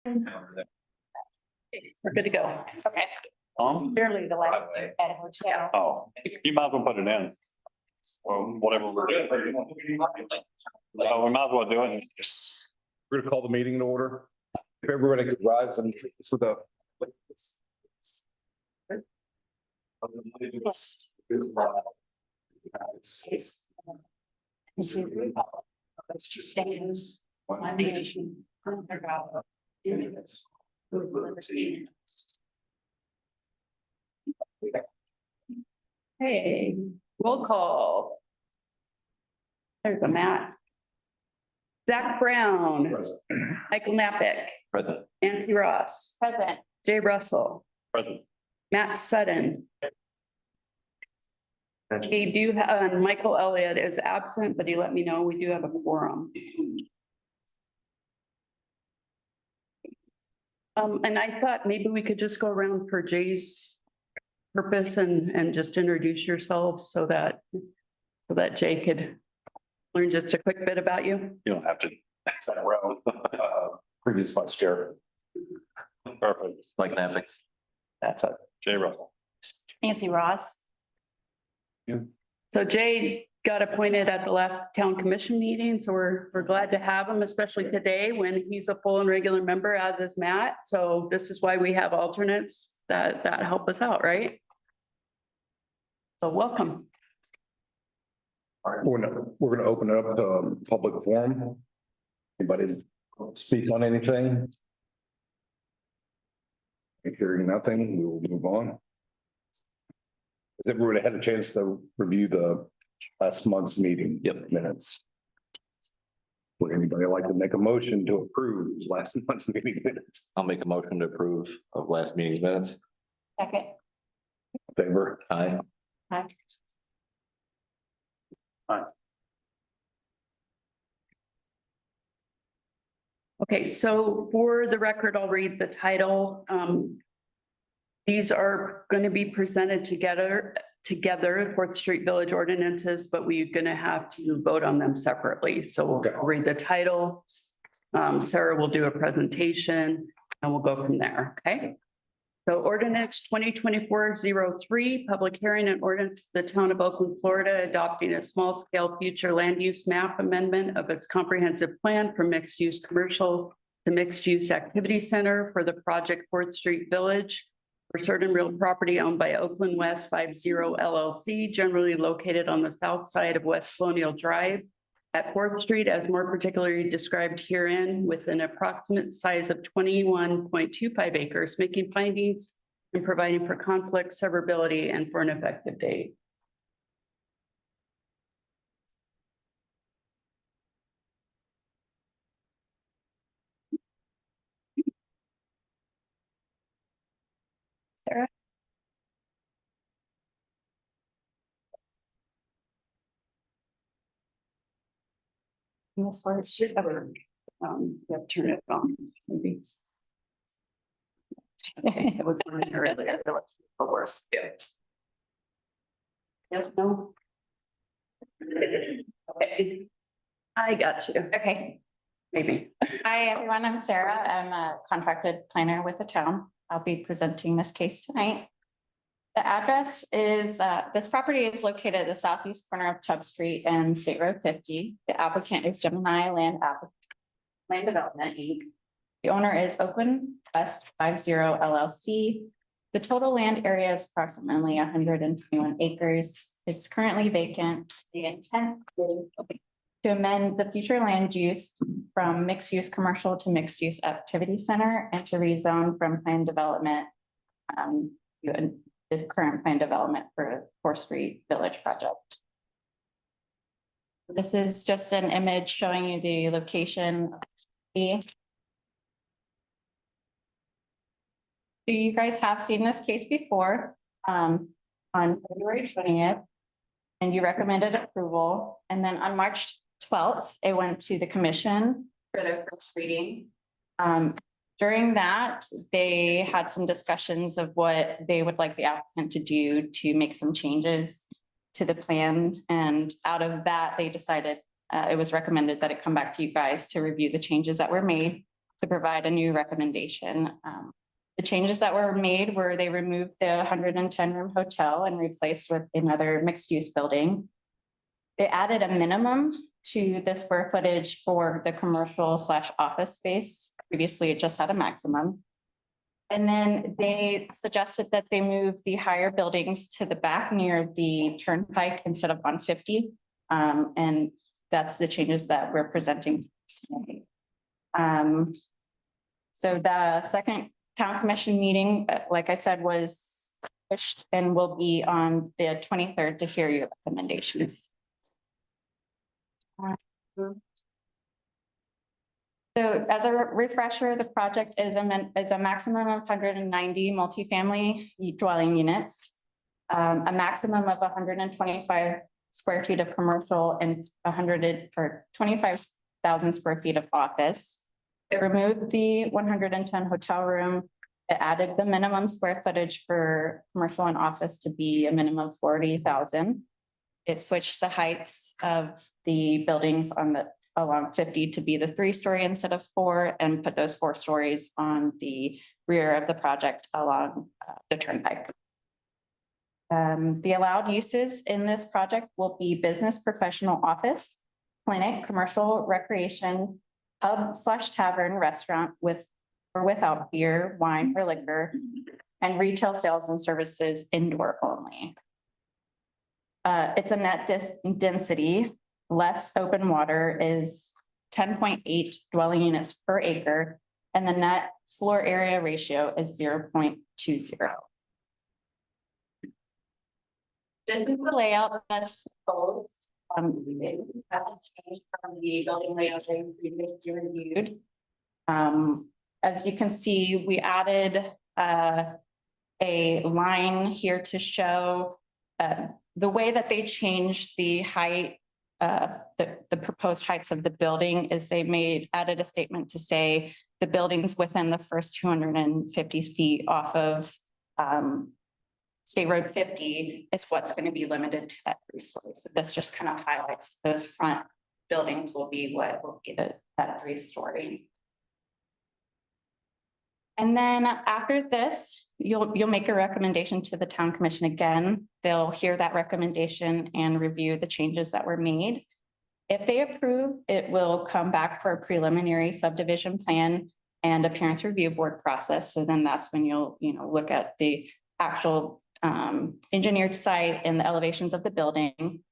We're good to go. It's okay. Barely the last At a hotel. Oh, you might as well put it in. Or whatever we're doing. We might as well do it. We're gonna call the meeting in order. If everybody could rise and for the. Stands one nation under God, indivisible, with liberty. Hey, roll call. There's a Matt. Zach Brown, Michael Napick, Present. Nancy Ross, Present. Jay Russell, Present. Matt Sutton. We do, Michael Elliott is absent, but he let me know we do have a quorum. And I thought maybe we could just go around for Jay's purpose and just introduce yourselves so that Jay could learn just a quick bit about you. You don't have to. Zach Brown, previous vice chair. Perfect. Like an epic. That's it. Jay Russell. Nancy Ross. So Jay got appointed at the last town commission meeting, so we're glad to have him, especially today when he's a full and regular member, as is Matt. So this is why we have alternates that help us out, right? So welcome. All right, we're gonna open it up to public forum. Anybody speak on anything? Hearing nothing, we will move on. Has everybody had a chance to review the last month's meeting? Yep. Minutes. Would anybody like to make a motion to approve last month's meeting minutes? I'll make a motion to approve of last meeting's minutes. Second. Favor? Aye. Okay, so for the record, I'll read the title. These are going to be presented together, Fourth Street Village ordinances, but we're going to have to vote on them separately. So we'll read the title. Sarah will do a presentation and we'll go from there, okay? So ordinance 2024-03, public hearing and ordinance, the town of Oakland, Florida, adopting a small scale future land use map amendment of its comprehensive plan from mixed use commercial to mixed use activity center for the project Fourth Street Village for certain real property owned by Oakland West 50 LLC, generally located on the south side of West Colonial Drive at Fourth Street, as more particularly described herein, with an approximate size of 21.25 acres, making findings and providing for conflict severability and for an effective date. Sarah? Yes, or it should ever, you have to turn it on, maybe. It was earlier. Of course. Yes, no. Okay. I got you. Okay. Maybe. Hi, everyone. I'm Sarah. I'm a contracted planner with the town. I'll be presenting this case tonight. The address is, this property is located at the southeast corner of Chubb Street and State Road 50. The applicant is Gemini Land Development, Inc. The owner is Oakland West 50 LLC. The total land area is approximately 121 acres. It's currently vacant. The intent is to amend the future land use from mixed use commercial to mixed use activity center and to rezone from plan development the current plan development for Fourth Street Village project. This is just an image showing you the location. So you guys have seen this case before on February 20th, and you recommended approval. And then on March 12th, it went to the commission for their first reading. During that, they had some discussions of what they would like the applicant to do to make some changes to the plan. And out of that, they decided it was recommended that it come back to you guys to review the changes that were made to to provide a new recommendation. The changes that were made were they removed the 110-room hotel and replaced with another mixed-use building. They added a minimum to the square footage for the commercial/office space. Previously, it just had a maximum. And then they suggested that they move the higher buildings to the back near the turnpike instead of on 50. And that's the changes that we're presenting today. So the second town commission meeting, like I said, was pushed and will be on the 23rd to hear your recommendations. So as a refresher, the project is a maximum of 190 multifamily dwelling units. A maximum of 125 square feet of commercial and 25,000 square feet of office. It removed the 110 hotel room. It added the minimum square footage for commercial and office to be a minimum of 40,000. It switched the heights of the buildings along 50 to be the 3-story instead of 4, and put those 4 stories on the rear of the project along the turnpike. The allowed uses in this project will be business, professional, office, clinic, commercial, recreation, pub/tavern, restaurant with or without beer, wine, or liquor, and retail sales and services indoor only. It's a net density. Less open water is 10.8 dwelling units per acre, and the net floor area ratio is 0.20. This is the layout that's proposed. Hasn't changed from the building layout that we previously reviewed. As you can see, we added a line here to show the way that they changed the height. The proposed heights of the building is they added a statement to say the buildings within the first 250 feet off of State Road 50 is what's going to be limited to that 3-story. So this just kind of highlights those front buildings will be what will be that 3-story. And then after this, you'll make a recommendation to the town commission again. They'll hear that recommendation and review the changes that were made. If they approve, it will come back for a preliminary subdivision plan and appearance review board process. So then that's when you'll look at the actual engineered site and the elevations of the building.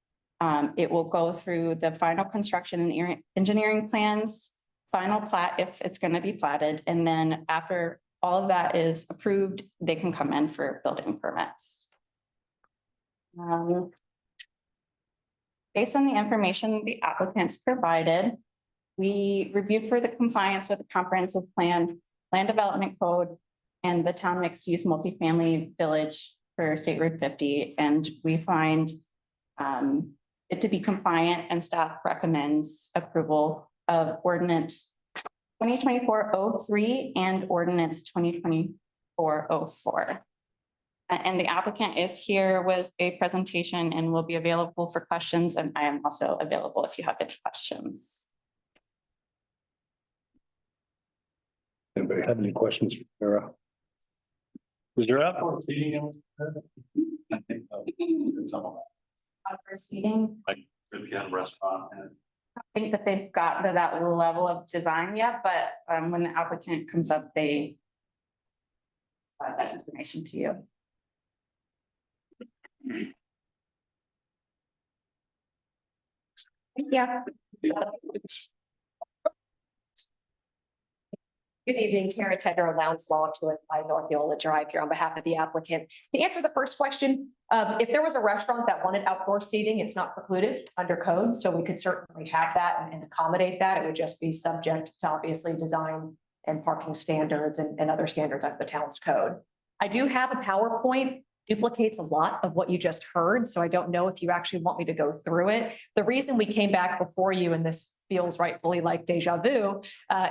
It will go through the final construction and engineering plans, final plat if it's going to be platted. And then after all of that is approved, they can come in for building permits. Based on the information the applicants provided, we reviewed for the compliance with the comprehensive plan, land development code, and the town mixed use multifamily village for State Road 50. And we find it to be compliant, and staff recommends approval of ordinance 2024-03 and ordinance 2024-04. And the applicant is here with a presentation and will be available for questions. And I am also available if you have any questions. Anybody have any questions for Sarah? Was there outdoor seating? Proceeding. If you had a restaurant and I think that they've got to that level of design yet, but when the applicant comes up, they provide that information to you. Yeah. Good evening, Tara Tedrow, Lowndes Law to it by North Yola Drive here on behalf of the applicant. To answer the first question, if there was a restaurant that wanted outdoor seating, it's not precluded under code. So we could certainly have that and accommodate that. It would just be subject to obviously design and parking standards and other standards of the town's code. I do have a PowerPoint, duplicates a lot of what you just heard. So I don't know if you actually want me to go through it. The reason we came back before you, and this feels rightfully like deja vu,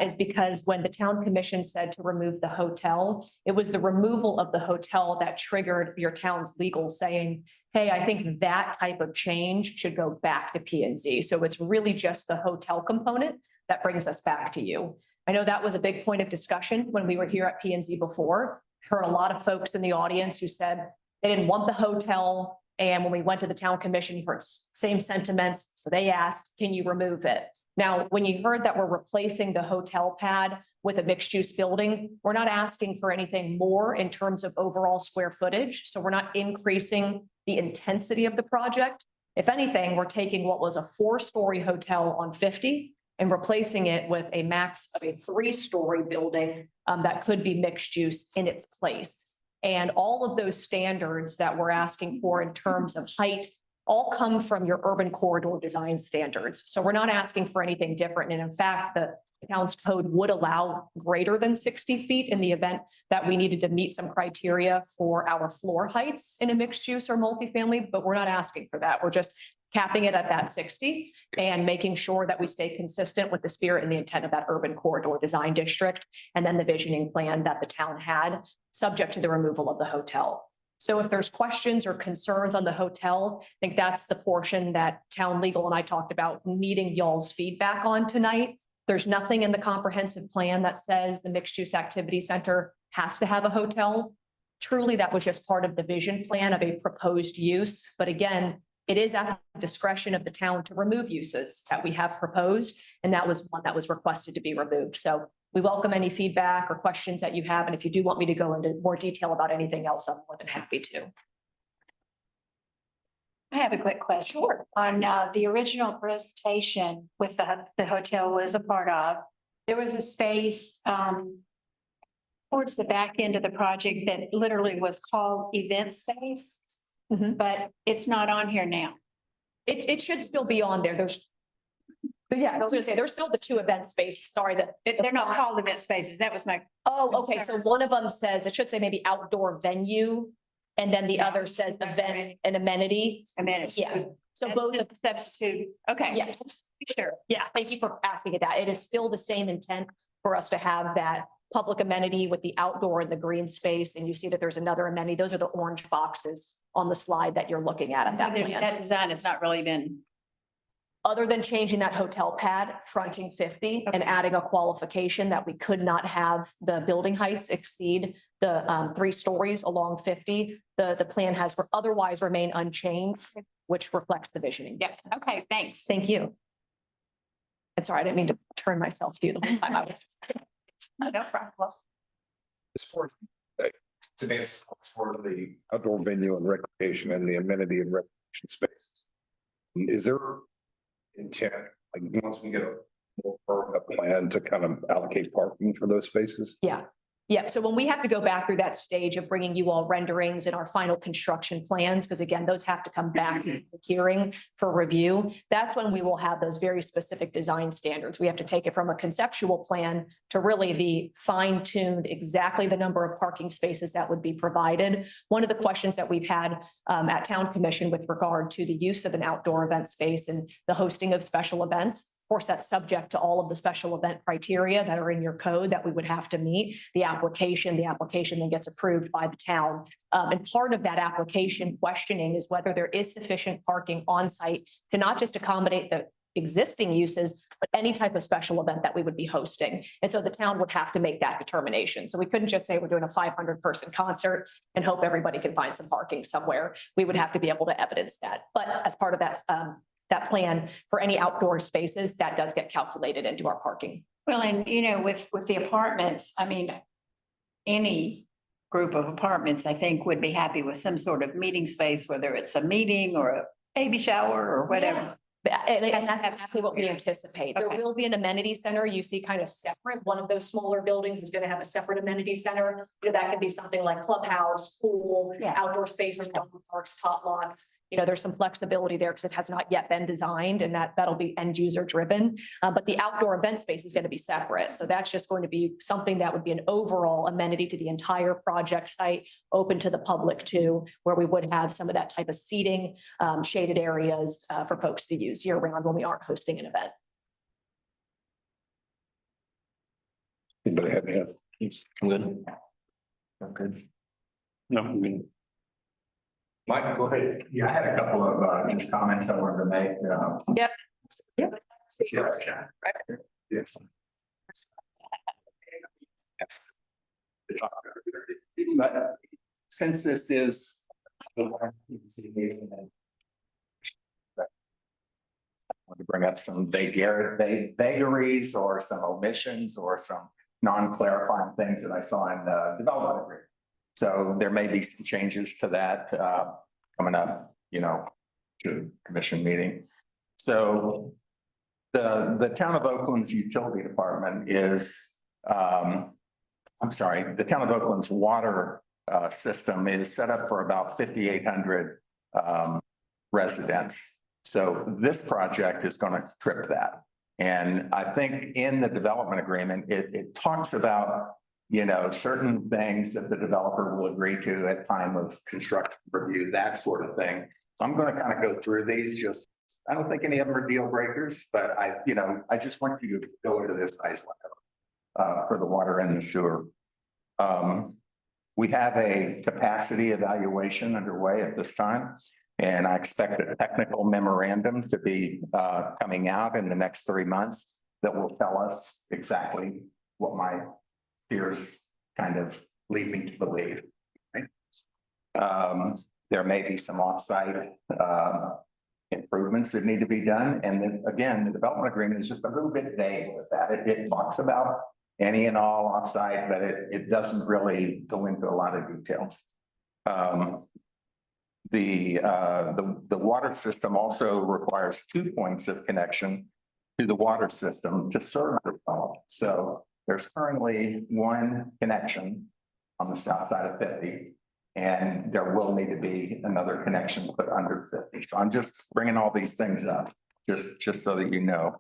is because when the town commission said to remove the hotel, it was the removal of the hotel that triggered your town's legal saying, hey, I think that type of change should go back to P&Z. So it's really just the hotel component that brings us back to you. I know that was a big point of discussion when we were here at P and Z before. Heard a lot of folks in the audience who said they didn't want the hotel. And when we went to the town commission, you heard same sentiments. So they asked, can you remove it? Now, when you heard that we're replacing the hotel pad with a mixed use building, we're not asking for anything more in terms of overall square footage. So we're not increasing the intensity of the project. If anything, we're taking what was a 4-story hotel on 50 and replacing it with a max of a 3-story building that could be mixed use in its place. And all of those standards that we're asking for in terms of height all come from your urban corridor design standards. So we're not asking for anything different. And in fact, the town's code would allow greater than 60 feet in the event that we needed to meet some criteria for our floor heights in a mixed use or multifamily, but we're not asking for that. We're just capping it at that 60 and making sure that we stay consistent with the spirit and the intent of that urban corridor design district. And then the visioning plan that the town had, subject to the removal of the hotel. So if there's questions or concerns on the hotel, I think that's the portion that town legal and I talked about needing y'all's feedback on tonight. There's nothing in the comprehensive plan that says the mixed use activity center has to have a hotel. Truly, that was just part of the vision plan of a proposed use. But again, it is at the discretion of the town to remove uses that we have proposed, and that was one that was requested to be removed. So we welcome any feedback or questions that you have, and if you do want me to go into more detail about anything else, I'm more than happy to. I have a quick question. Sure. On the original presentation with the hotel was a part of, there was a space towards the back end of the project that literally was called event space, but it's not on here now. It should still be on there. But yeah, I was gonna say, there's still the 2 event spaces. Sorry that They're not called event spaces. That was my. Oh, okay. So one of them says, it should say maybe outdoor venue. And then the other said event and amenity. Amenities. Yeah. So both of, Substitute. Okay. yes. Sure. Yeah, thank you for asking it that. It is still the same intent for us to have that public amenity with the outdoor and the green space. And you see that there's another amenity. Those are the orange boxes on the slide that you're looking at So that plan. that design has not really been. Other than changing that hotel pad fronting 50 and adding a qualification that we could not have the building heights exceed the 3 stories along 50, the plan has otherwise remain unchanged, which reflects the visioning. Yeah. Okay. Thanks. Thank you. And sorry, I didn't mean to turn myself to you the whole time I was. No problem. As far as to answer for the outdoor venue and recreation and the amenity and recreation spaces. Is there intent, like once we get a more permanent plan to kind of allocate parking for those spaces? Yeah. Yeah, so when we have to go back through that stage of bringing you all renderings and our final construction plans, because again, those have to come back in the hearing for review. That's when we will have those very specific design standards. We have to take it from a conceptual plan to really the fine-tuned exactly the number of parking spaces that would be provided. One of the questions that we've had at Town Commission with regard to the use of an outdoor event space and the hosting of special events. Of course, that's subject to all of the special event criteria that are in your code that we would have to meet. The application then gets approved by the town. And part of that application questioning is whether there is sufficient parking on site to not just accommodate the existing uses, but any type of special event that we would be hosting. And so the town would have to make that determination. So we couldn't just say we're doing a 500-person concert and hope everybody can find some parking somewhere. We would have to be able to evidence that. But as part of that plan for any outdoor spaces, that does get calculated into our parking. Well, and with the apartments, I mean, any group of apartments, I think, would be happy with some sort of meeting space, whether it's a meeting or a baby shower or whatever. And that's exactly what we anticipate. There Okay. will be an amenity center you see kind of separate. One of those smaller buildings is going to have a separate amenity center. That could be something like clubhouse, pool, Yeah. outdoor spaces, dog parks, tot lots. There's some flexibility there because it has not yet been designed and that'll be end user driven. But the outdoor event space is going to be separate. So that's just going to be something that would be an overall amenity to the entire project site, open to the public too, where we would have some of that type of seating, shaded areas for folks to use year round when we aren't hosting an event. Anybody have any? I'm good. I'm good. No, I mean, Mike, go ahead. Yeah, I had a couple of just comments I wanted to make. Yep. Yeah. Yes. Yes. But since this is. I want to bring up some vagaries or some omissions or some non-clarifying things that I saw in the development agreement. So there may be some changes to that coming up, to commission meeting. So the town of Oakland's utility department is, the town of Oakland's water system is set up for about 5,800 residents. So this project is going to trip that. And I think in the development agreement, it talks about, certain things that the developer will agree to at time of construction review, that sort of thing. So I'm going to kind of go through these. I don't think any of them are deal breakers, but I just want you to go into this ice for the water and the sewer. We have a capacity evaluation underway at this time, and I expect a technical memorandum to be coming out in the next 3 months that will tell us exactly what my peers kind of lead me to believe. Right? There may be some offsite improvements that need to be done. And then again, the development agreement is just a little bit vague with that. It talks about any and all offsite, but it doesn't really go into a lot of detail. The water system also requires 2 points of connection to the water system to serve the development. So there's currently 1 connection on the south side of 50, and there will need to be another connection put under 50. So I'm just bringing all these things up, just so that you know.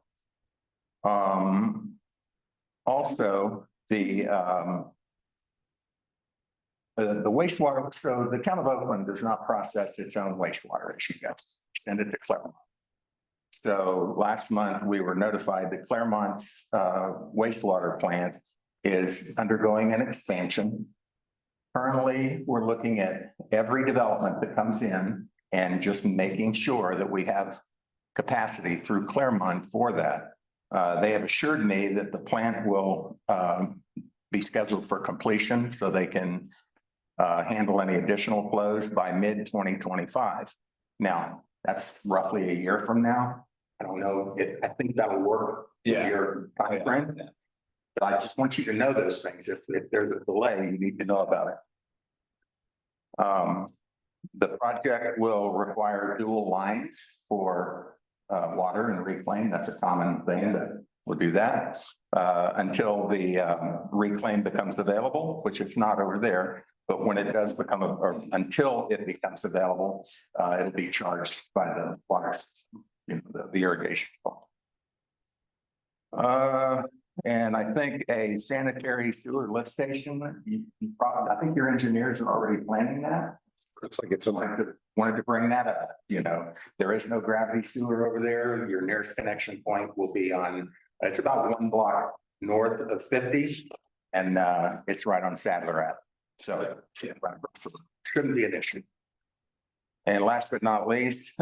Also, the wastewater, so the town of Oakland does not process its own wastewater issue. Yes, send it to Claremont. So last month we were notified that Claremont's wastewater plant is undergoing an expansion. Currently, we're looking at every development that comes in and just making sure that we have capacity through Claremont for that. They have assured me that the plant will be scheduled for completion so they can handle any additional flows by mid-2025. Now, that's roughly a year from now. I don't know, I think that'll work. Yeah. Your timeframe. But I just want you to know those things. If there's a delay, you need to know about it. The project will require dual lines for water and reclaim. That's a common thing that we'll do that until the reclaim becomes available, which it's not over there. But when it does become, or until it becomes available, it'll be charged by the water system, the irrigation. And I think a sanitary sewer lift station, I think your engineers are already planning that. Looks like it's Wanted to bring that up. There is no gravity sewer over there. Your nearest connection point will be it's about 1 block north of 50, and it's right on Sadler Ave. So shouldn't be an issue. And last but not least,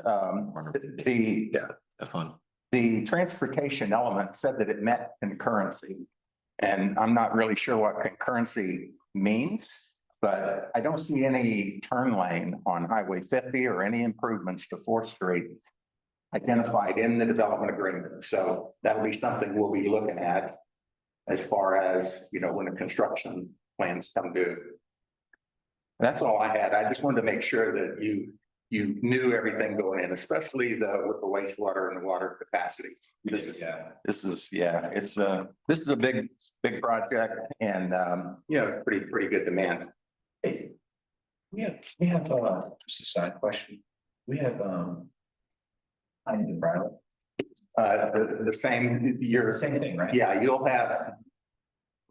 the transportation element said that it met concurrency. And I'm not really sure what concurrency means, but I don't see any turn lane on Highway 50 or any improvements to 4th Street identified in the development agreement. So that'll be something we'll be looking at as far as, when the construction plans come due. That's all I had. I just wanted to make sure that you knew everything going in, especially with the wastewater and the water capacity. This is a big project, and pretty good demand. Hey, we have just a side question. We have I need to borrow. The same thing, right? Yeah, you'll have.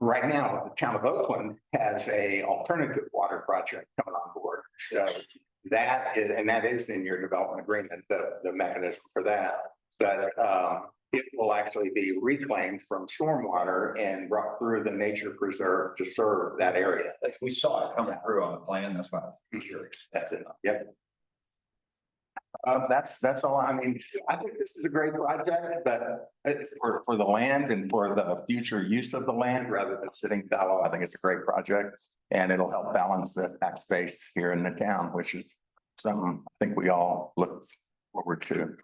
Right now, the town of Oakland has a alternative water project coming on board. So that is in your development agreement, the mechanism for that. But it will actually be reclaimed from stormwater and brought through the nature preserve to serve that area. Like we saw it coming through on the plan. That's why I'm curious. That's it. Yep. That's all. I mean, I think this is a great project, but it's for the land and for the future use of the land rather than sitting fallow. I think it's a great project and it'll help balance the tax base here in the town, which is something I think we all look forward to.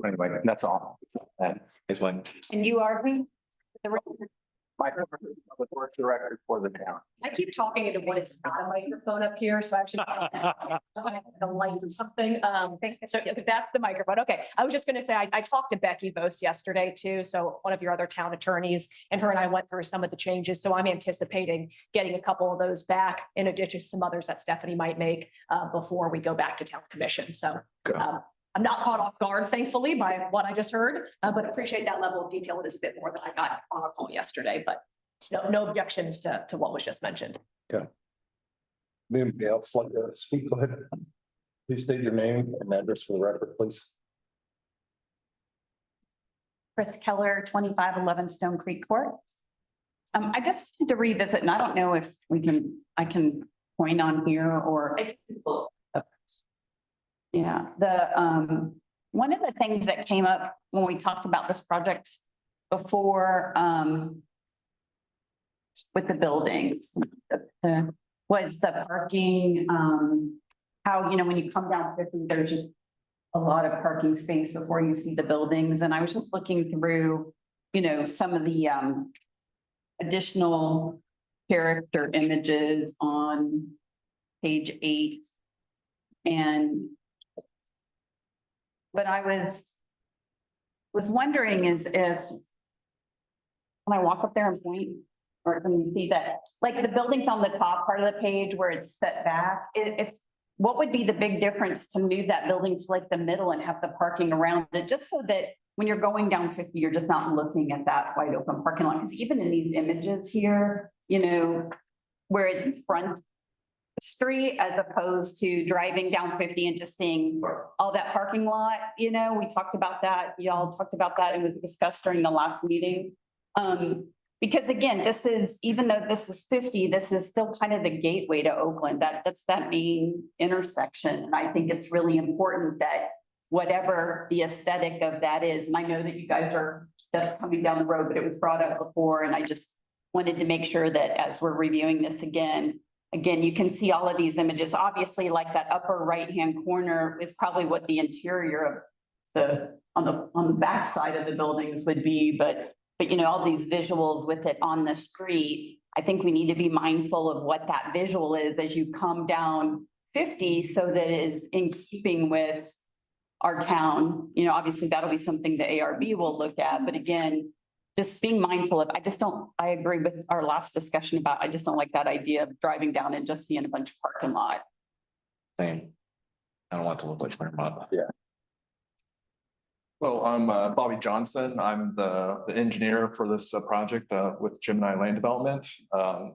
Anyway, that's all. It's like, And you are who? Mike, the works director for the town. I keep talking into what is not a microphone up here, so actually. The light or something, so if that's the microphone, okay. I was just gonna say, I talked to Becky Vos yesterday too, so one of your other town attorneys, and her and I went through some of the changes, so I'm anticipating getting a couple of those back in addition to some others that Stephanie might make before we go back to town commission, so. Good. I'm not caught off guard, thankfully, by what I just heard, but appreciate that level of detail. It is a bit more than I got on our call yesterday, but no objections to what was just mentioned. Anybody else like to speak? Go ahead. Please state your name and address for the record, please. Chris Keller, 2511 Stone Creek Court. I just wanted to revisit, and I don't know if I can point on here or. Yeah, one of the things that came up when we talked about this project before, with the buildings, was the parking, how, when you come down 50, there's just a lot of parking space before you see the buildings. And I was just looking through, some of the, additional character images on page 8. And what I was wondering is if when I walk up there and point, or when you see that, like the buildings on the top part of the page where it's set back, what would be the big difference to move that building to like the middle and have the parking around it, just so that when you're going down 50, you're just not looking at that wide open parking lot? Because even in these images here, where it's front street as opposed to driving down 50 and just seeing all that parking lot, we talked about that. Y'all talked about that. It was discussed during the last meeting. Because again, even though this is 50, this is still kind of the gateway to Oakland. That's that main intersection. And I think it's really important that whatever the aesthetic of that is, and I know that you guys that's coming down the road, but it was brought up before. And I just wanted to make sure that as we're reviewing this again, you can see all of these images. Obviously, like that upper right-hand corner is probably what the interior of on the back side of the buildings would be, but all these visuals with it on the street, I think we need to be mindful of what that visual is as you come down 50, so that it is in keeping with our town. Obviously that'll be something the ARB will look at, but again, just being mindful of, I agree with our last discussion about, I just don't like that idea of driving down and just seeing a bunch of parking lot. same. I don't want it to look like Claremont. Yeah. Well, I'm Bobby Johnson. I'm the engineer for this project with Gemini Land Development. I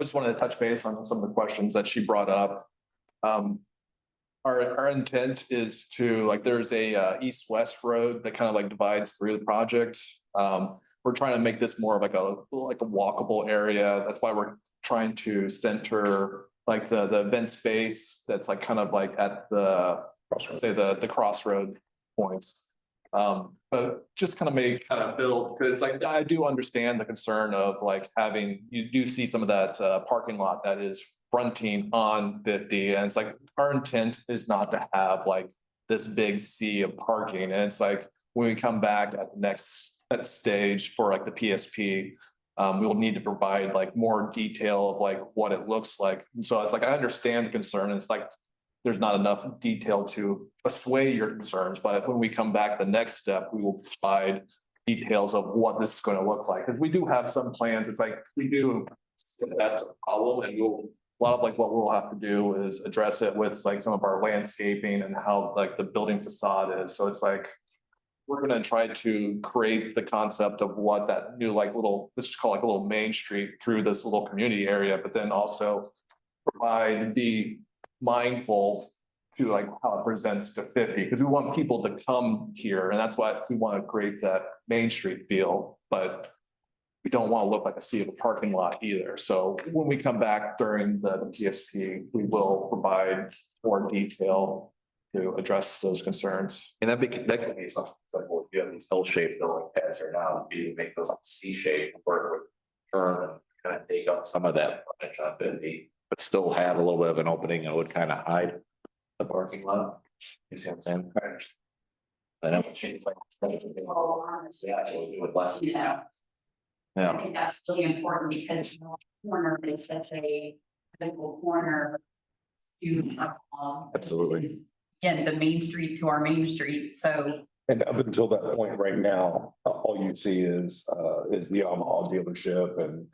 just wanted to touch base on some of the questions that she brought up. Our intent is to, there's a east-west road that kind of divides through the project. We're trying to make this more of a walkable area. That's why we're trying to center the event space that's at the, say the crossroad points. But just build, because I do understand the concern of you do see some of that parking lot that is fronting on 50, and it's our intent is not to have this big sea of parking. And it's when we come back at the next stage for the PSP, we will need to provide more detail of what it looks like. And so it's I understand the concern. It's there's not enough detail to assuage your concerns, but when we come back the next step, we will provide details of what this is going to look like. Because we do have some plans. It's we do, that's a problem, and a lot of what we'll have to do is address it with some of our landscaping and how the building facade is. So it's we're going to try to create the concept of what that new little, let's just call a little main street through this little community area, but then also be mindful to how it presents to 50, because we want people to come here, and that's why we want to create that Main Street feel, but we don't want to look like a sea of a parking lot either. So when we come back during the PSP, we will provide more detail to address those concerns. And that could be something simple. If you have these L-shaped building pads right now, you make those C-shaped, work with turn and kind of take up some of that frontage on 50, but still have a little bit of an opening and would kind of hide the parking lot. You see what I'm saying? I know. Yeah, it would less. Yeah. I Yeah, think that's really important because you know, corner is such a critical corner. To. Absolutely. is, Again, the main street to our main street, so. And up until that point right now, all you see is the Yamaha dealership and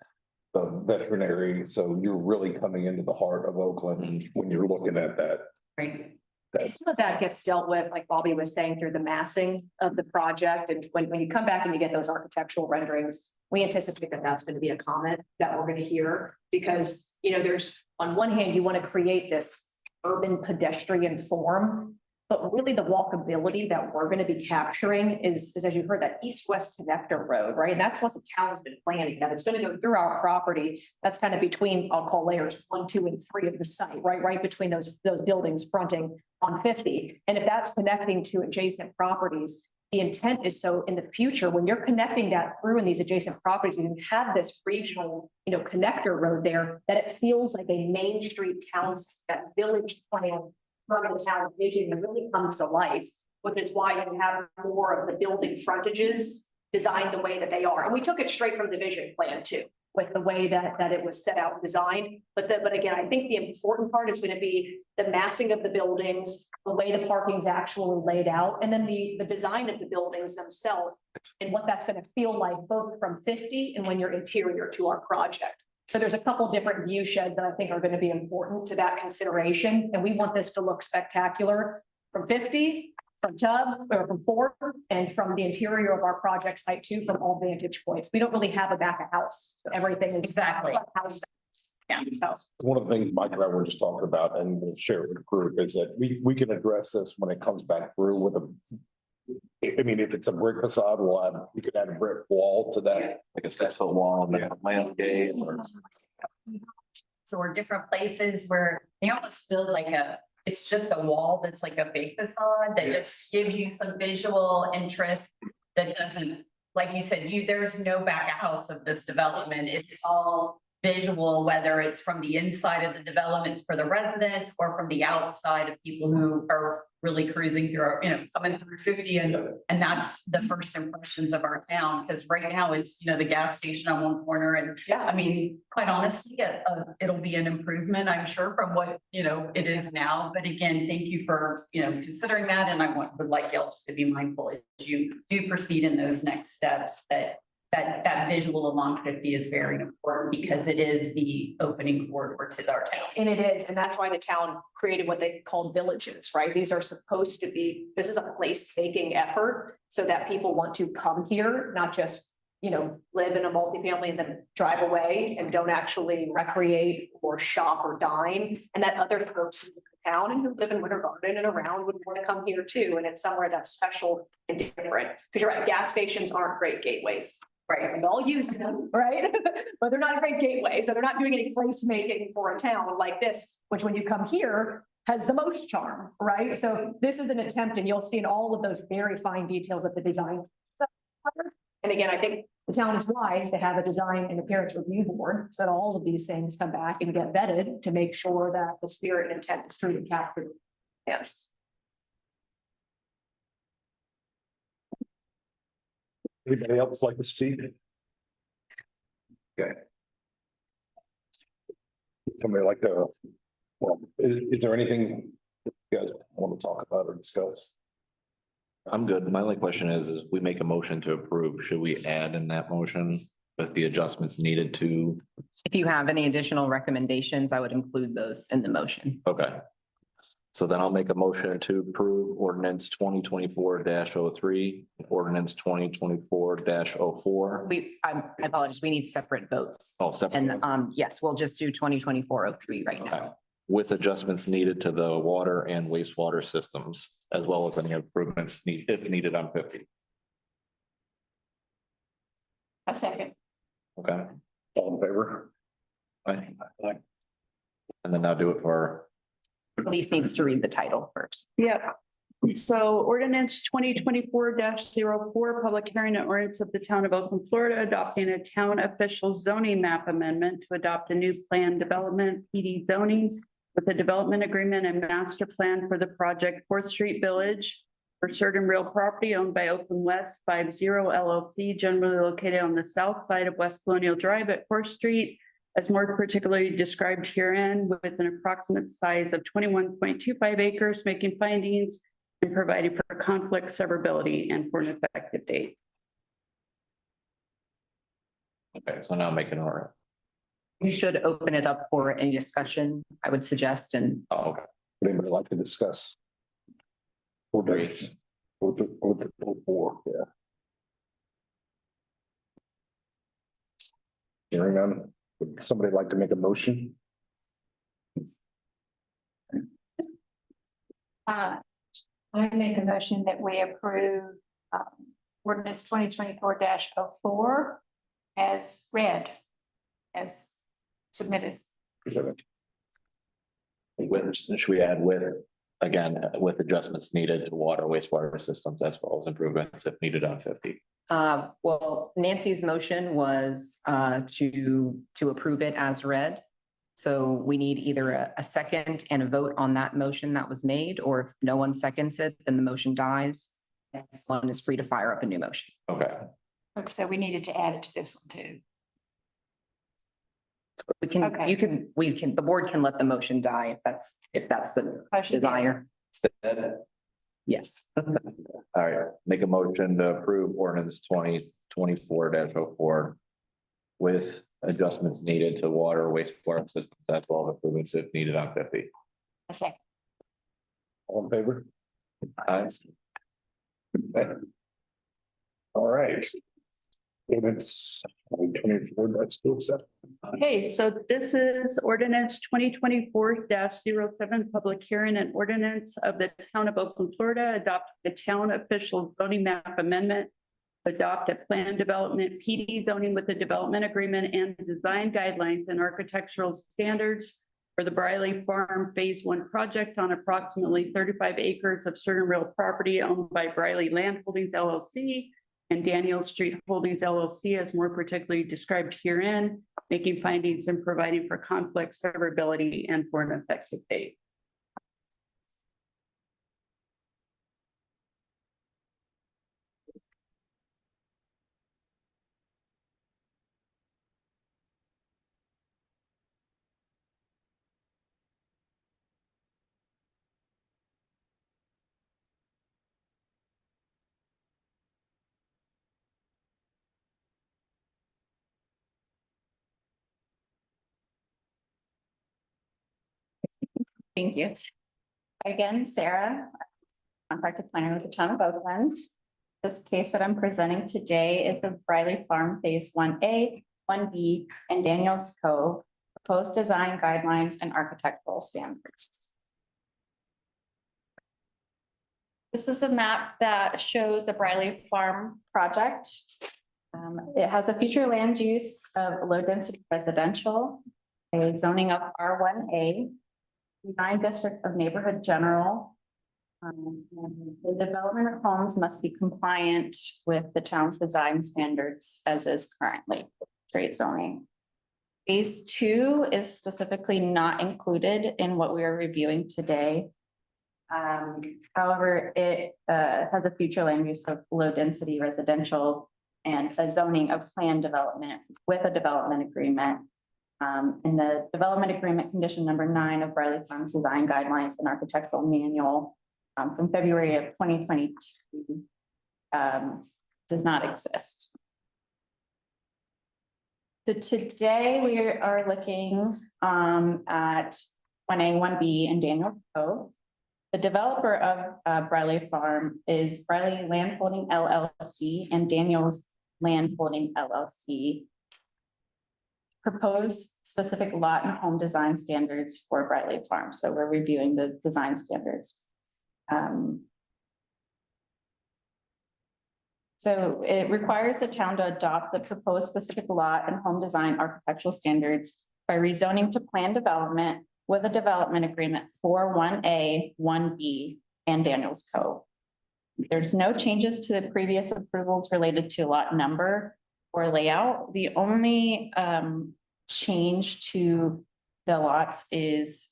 the veterinary. So you're really coming into the heart of Oakland when you're looking at that. Right. And some of that gets dealt with, like Bobby was saying, through the massing of the project. And when you come back and you get those architectural renderings, we anticipate that that's going to be a comment that we're going to hear. Because, you know, there's, on one hand, you want to create this urban pedestrian form, but really the walkability that we're going to be capturing is as you heard, that east-west connector road, right? And that's what the town's been planning, that it's going to go through our property. That's kind of between, I'll call layers 1, 2, and 3 of the site, right between those buildings fronting on 50. And if that's connecting to adjacent properties, the intent is so in the future, when you're connecting that through in these adjacent properties, you have this regional, you know, connector road there, that it feels like a Main Street town, that village plan from the town vision really comes to life, which is why you have more of the building frontages designed the way that they are. And we took it straight from the vision plan too, with the way that it was set out and designed. But again, I think the important part is going to be the massing of the buildings, the way the parking's actually laid out, and then the design of the buildings themselves and what that's going to feel like both from 50 and when you're interior to our project. So there's a couple different view sheds that I think are going to be important to that consideration. And we want this to look spectacular from 50, from Tubb, or from Ford, and from the interior of our project site too, from all vantage points. We don't really have a back of house. Everything is Exactly. house. Yeah, so. One of the things Mike and I were just talking about and we'll share with the group is that we can address this when it comes back through with a. I mean, if it's a brick facade, we could add a brick wall to that. like a 6-foot wall and a landscape or. So we're different places where they almost feel like it's just a wall that's like a fake facade that just gives you some visual interest that doesn't, like you said, there's no back of house of this development. It's all visual, whether it's from the inside of the development for the residents or from the outside of people who are really cruising through, coming through 50 and that's the first impressions of our town. Because right now it's, the gas station on one corner and Yeah. I mean, quite honestly, it'll be an improvement, I'm sure, from what, it is now. But again, thank you for, considering that. And I would like y'all just to be mindful as you do proceed in those next steps that visual along 50 is very important because it is the opening corridor to our town. And it is, and that's why the town created what they call villages, right? These are supposed to be, this is a place-making effort so that people want to come here, not just, live in a multifamily and then drive away and don't actually recreate or shop or dine. And that other folks in the town and who live in Winter Garden and around would want to come here too. And it's somewhere that's special and different. Because you're right, gas stations aren't great gateways. Right, we all use them, right? But they're not a great gateway, so they're not doing any placemaking for a town like this, which when you come here has the most charm, right? So this is an attempt, and you'll see in all of those very fine details of the design. And again, I think the town is wise to have a design and appearance review board, so that all of these things come back and get vetted to make sure that the spirit and intent is truly captured. Yes. Anybody else like to speak? Okay. Somebody like to, is there anything you guys want to talk about or discuss? I'm good. My only question is we make a motion to approve. Should we add in that motion with the adjustments needed to? If you have any additional recommendations, I would include those in the motion. Okay. So then I'll make a motion to approve ordinance 2024-03, ordinance 2024-04. I apologize, we need separate votes. Oh, separate. And yes, we'll just do 2024-03 right Okay. now. With adjustments needed to the water and wastewater systems, as well as any improvements if needed on 50. A second. Okay. All in favor? Fine. And then I'll do it for Elise needs to read the title first. Yep. So ordinance 2024-04, public hearing and ordinance of the town of Oakland, Florida, adopting a town official zoning map amendment to adopt a new plan development PD zonings with a development agreement and master plan for the project Fourth Street Village for certain real property owned by Oakland West 50 LLC, generally located on the south side of West Colonial Drive at Fourth Street, as more particularly described herein, with an approximate size of 21.25 acres, making findings and providing for conflict severability and for an effective date. Okay, so now make an order. You should open it up for any discussion, I would suggest, and Oh, okay. Would anybody like to discuss? Ordinance, four, yeah. Hearing none, would somebody like to make a motion? I make a motion that we approve ordinance 2024-04 as read, as submitted. With, should we add with, again, with adjustments needed to water, wastewater systems as well as improvements if needed on 50? well, Nancy's motion was to approve it as read. So we need either a second and a vote on that motion that was made, or if no one seconds it, then the motion dies. And someone is free to fire up a new motion. Okay, Okay, so we needed to add it to this one too. We can, Okay. the board can let the motion die if that's the Motion. desire. Yes. all right, make a motion to approve ordinance 2024-04 with adjustments needed to water, wastewater systems as well as improvements if needed on 50. A second. All in favor? Aye. All right. Ordinance 2024, that's still set. Okay, so this is ordinance 2024-07, public hearing and ordinance of the town of Oakland, Florida, adopt the town official zoning map amendment, adopt a plan development PD zoning with a development agreement and design guidelines and architectural standards for the Briley Farm Phase 1 project on approximately 35 acres of certain real property owned by Briley Land Holdings LLC and Daniel Street Holdings LLC, as more particularly described herein, making findings and providing for conflict severability and for an effective date. Thank you. Again, Sarah, contracted planner with the town of Oakland. This case that I'm presenting today is the Briley Farm Phase 1A, 1B, and Daniels Cove, proposed design guidelines and architectural standards. This is a map that shows the Briley Farm project. It has a future land use of low density residential, a zoning of R1A, design district of neighborhood general. And the development of homes must be compliant with the town's design standards as is currently straight zoning. Phase 2 is specifically not included in what we are reviewing today. However, it has a future land use of low density residential and a zoning of planned development with a development agreement. In the development agreement, condition number 9 of Briley Farms Design Guidelines and Architectural Manual from February of 2022 does not exist. So today we are looking at 1A, 1B, and Daniel Cove. The developer of Briley Farm is Briley Land Holding LLC and Daniels Land Holding LLC. Propose specific lot and home design standards for Briley Farm. So we're reviewing the design standards. So it requires the town to adopt the proposed specific lot and home design architectural standards by rezoning to planned development with a development agreement for 1A, 1B, and Daniels Cove. There's no changes to the previous approvals related to lot number or layout. The only change to the lots is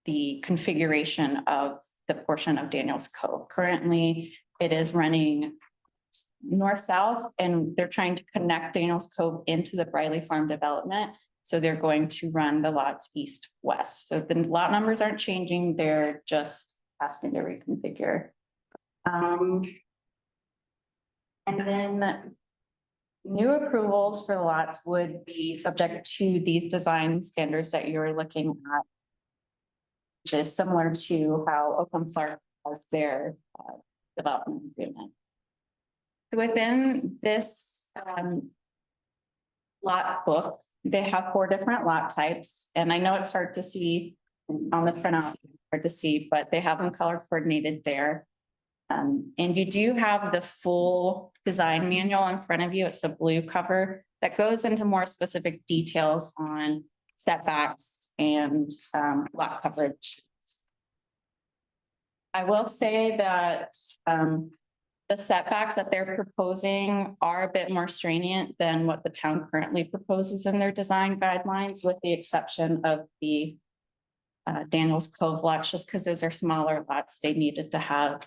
the configuration of the portion of Daniels Cove. Currently, it is running north-south, and they're trying to connect Daniels Cove into the Briley Farm development. So they're going to run the lots east-west. So the lot numbers aren't changing, they're just asking to reconfigure. And then new approvals for the lots would be subject to these design standards that you're looking at, which is similar to how Oakland Clark has their development agreement. Within this lot book, they have 4 different lot types, and I know it's hard to see on the printout, hard to see, but they have them color coordinated there. And you do have the full design manual in front of you. It's the blue cover that goes into more specific details on setbacks and lot coverage. I will say that the setbacks that they're proposing are a bit more stringent than what the town currently proposes in their design guidelines, with the exception of the Daniels Cove lots, just because those are smaller lots, they needed to have a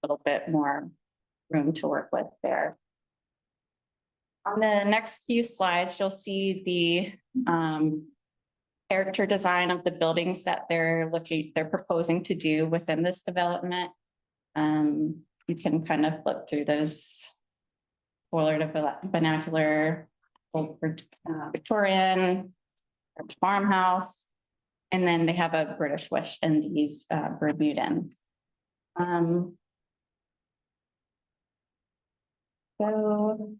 little bit more room to work with there. On the next few slides, you'll see the character design of the buildings that they're proposing to do within this development. You can kind of flip through those. Spoiler to vernacular, Victorian, farmhouse, and then they have a British West Indies Bermudan. So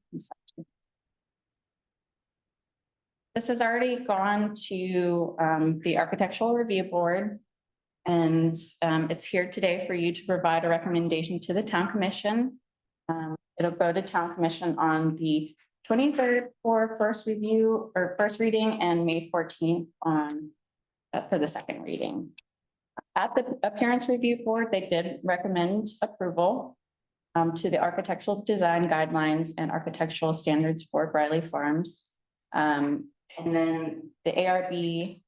this has already gone to the Architectural Review Board. And it's here today for you to provide a recommendation to the Town Commission. It'll go to Town Commission on the 23rd for first review or first reading, and May 14th on for the second reading. At the Appearance Review Board, they did recommend approval to the architectural design guidelines and architectural standards for Briley Farms. And then the ARB,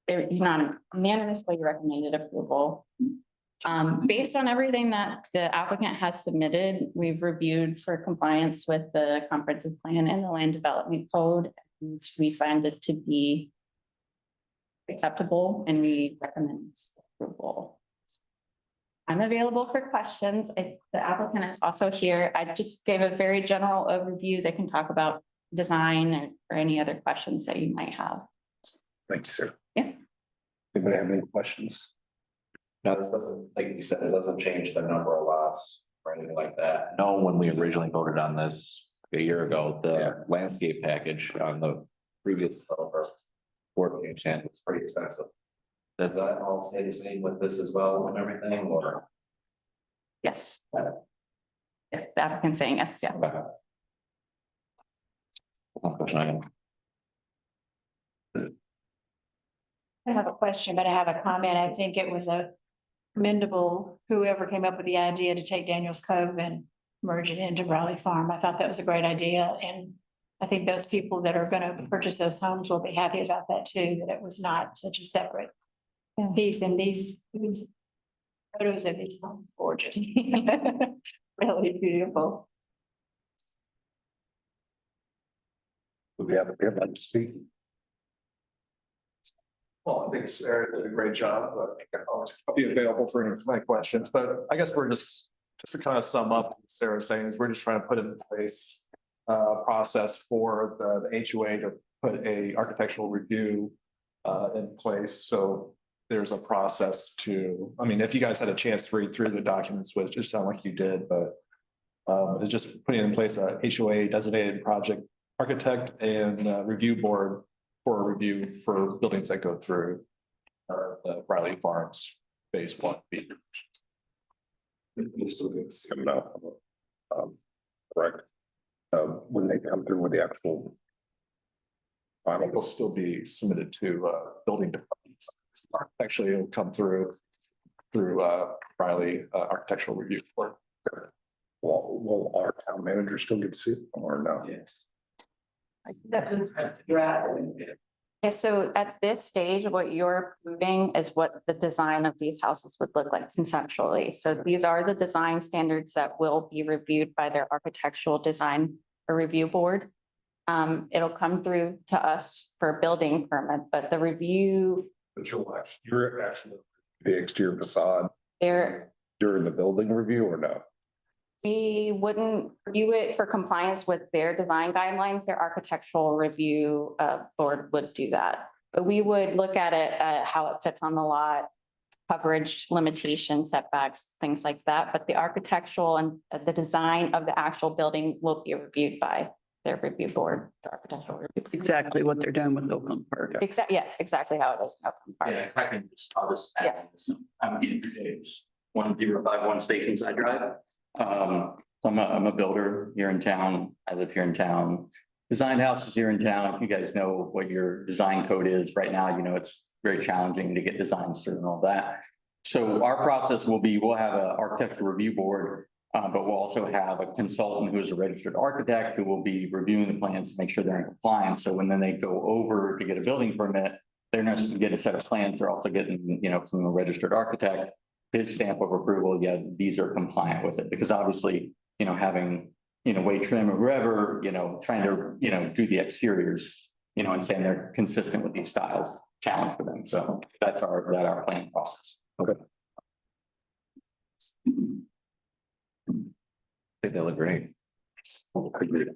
they're unanimously recommended approval. Based on everything that the applicant has submitted, we've reviewed for compliance with the comprehensive plan and the land development code. And we find it to be acceptable, and we recommend approval. I'm available for questions. The applicant is also here. I just gave a very general overview. They can talk about design or any other questions that you might have. Thank you, sir. Yeah. Anybody have any questions? No, this doesn't, like you said, it doesn't change the number of lots or anything like that. No, when we originally voted on this a year ago, the landscape package on the previous developer board extent was pretty expensive. Does that all stay the same with this as well and everything, or? Yes. Yes, the applicant saying yes, yeah. One question I have. I have a question, but I have a comment. I think it was a commendable, whoever came up with the idea to take Daniels Cove and merge it into Briley Farm. I thought that was a great idea, and I think those people that are gonna purchase those homes will be happy about that too, that it was not such a separate piece. And these photos of these homes, gorgeous. Really beautiful. Do we have a pair to speak? Well, I think Sarah did a great job, but I'll be available for any of my questions, but I guess we're just to kind of sum up, what Sarah's saying is we're just trying to put in place a process for the HOA to put a architectural review in place. So there's a process to, I mean, if you guys had a chance to read through the documents, which just sound like you did, but it's just putting in place a HOA designated project architect and review board for a review for buildings that go through the Briley Farms phase 1B. Coming up. Correct. When they come through with the actual. Will still be submitted to building department Actually, it'll come through Riley Architectural Review Board. Will our town manager still get to see it or no? Okay, so at this stage, what you're approving is what the design of these houses would look like conceptually. So these are the design standards that will be reviewed by their architectural design or review board. It'll come through to us for a building permit, but the review, But you're actually the exterior facade there, during the building review or no? we wouldn't review it for compliance with their design guidelines. Their architectural review board would do that. But we would look at it, how it fits on the lot, coverage, limitations, setbacks, things like that. But the architectural and the design of the actual building will be reviewed by their review board, the architectural review. It's exactly what they're doing with Oakland Park. Yes, exactly how it is. in Oakland Park. Yeah, I can just, I'll just add Yes. this. I'm in Davis, 1051 Stationside Drive. I'm a builder here in town. I live here in town. Designed houses here in town. You guys know what your design code is right now. You know, it's very challenging to get designs through and all that. So our process will be, we'll have an architectural review board, but we'll also have a consultant who is a registered architect who will be reviewing the plans to make sure they're in compliance. So when then they go over to get a building permit, they're not just getting a set of plans, they're also getting, you know, from a registered architect, his stamp of approval, yeah, these are compliant with it, because obviously, you know, having, you know, Wade Trim or whoever, you know, trying to, you know, do the exteriors, you know, and saying they're consistent with these styles, challenge for them. So that's our planning process. Okay. I think they look great. Open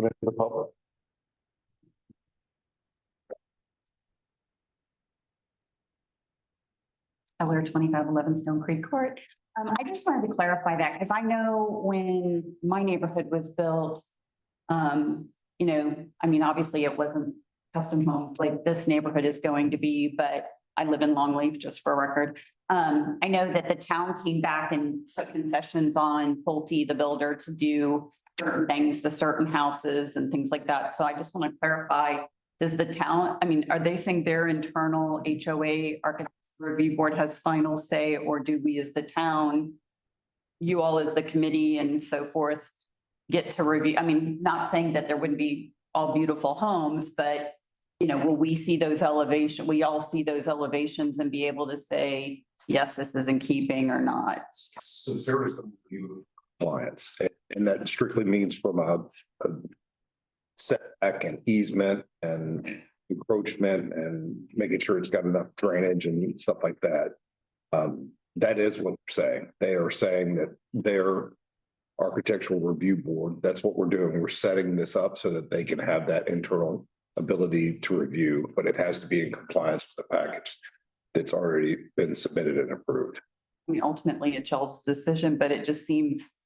it to the public. Keller, 2511 Stone Creek Court. I just wanted to clarify that because I know when my neighborhood was built, you know, I mean, obviously it wasn't custom homes like this neighborhood is going to be, but I live in Longleaf, just for record. I know that the town came back and put concessions on Pulte, the builder, to do certain things to certain houses and things like that. So I just want to clarify, does the town, I mean, are they saying their internal HOA architects review board has final say, or do we as the town, you all as the committee and so forth, get to review? I mean, not saying that there wouldn't be all beautiful homes, but you know, will we see those elevations? We all see those elevations and be able to say, yes, this is in keeping or not? So there is a review compliance, and that strictly means from a setback and easement and encroachment and making sure it's got enough drainage and stuff like that. That is what they're saying. They are saying that their architectural review board, that's what we're doing. We're setting this up so that they can have that internal ability to review, but it has to be in compliance with the package that's already been submitted and approved. I mean, ultimately it's y'all's decision, but it just seems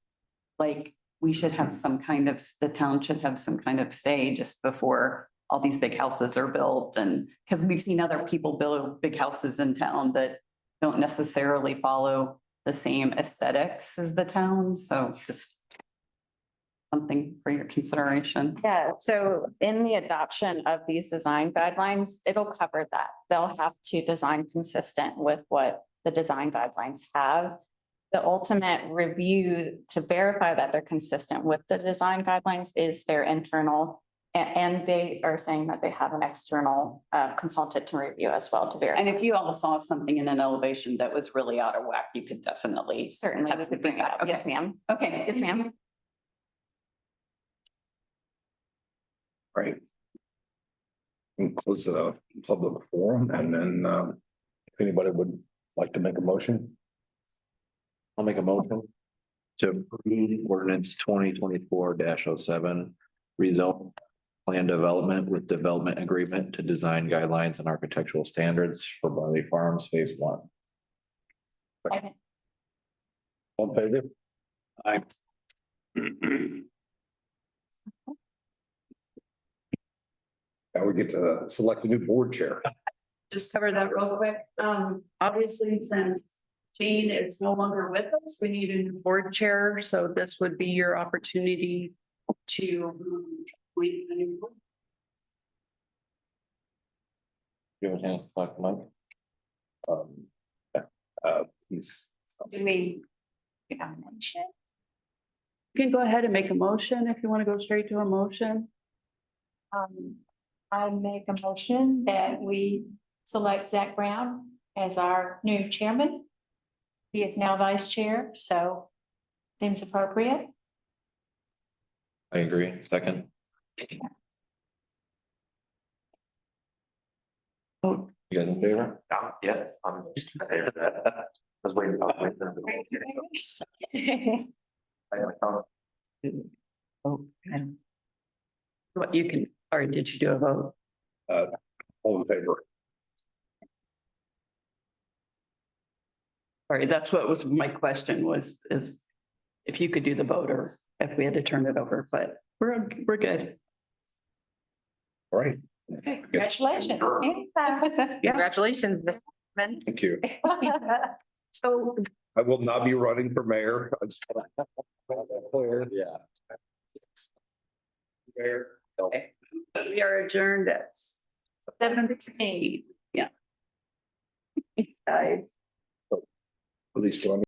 like we should have some kind of, the town should have some kind of say just before all these big houses are built. And because we've seen other people build big houses in town that don't necessarily follow the same aesthetics as the town. So just something for your consideration. Yeah, so in the adoption of these design guidelines, it'll cover that. They'll have to design consistent with what the design guidelines have. The ultimate review to verify that they're consistent with the design guidelines is their internal. And they are saying that they have an external consultant to review as well to verify. And if you all saw something in an elevation that was really out of whack, you could definitely. Certainly, we could bring that up. Yes, ma'am. Okay, Yes, ma'am. Right. And close the public forum, and then if anybody would like to make a motion. I'll make a motion to approve ordinance 2024-07, rezone plan development with development agreement to design guidelines and architectural standards for Barley Farms Phase 1. All in favor? Aye. Now we get to select a new board chair. Just cover that real quick. Obviously, since Jane is no longer with us. We need a new board chair, so this would be your opportunity to appoint a new board. You have a chance to talk to Mike? He's. Do we? Nomination? You can go ahead and make a motion if you want to go straight to a motion. I make a motion that we select Zach Brown as our new chairman. He is now vice chair, so seems appropriate. I agree. Second. Oh, You guys in favor? Yeah, I'm. I was waiting. oh, and what you can, or did you do a vote? All in favor? Sorry, that's what was my question was, is if you could do the vote or if we had to turn it over, but we're good. All right, Okay, congratulations. Yeah. Congratulations, Mr. Chairman. thank you. So I will not be running for mayor. Yeah. Mayor. we are adjourned at 7:16. Yeah. Guys. At least one.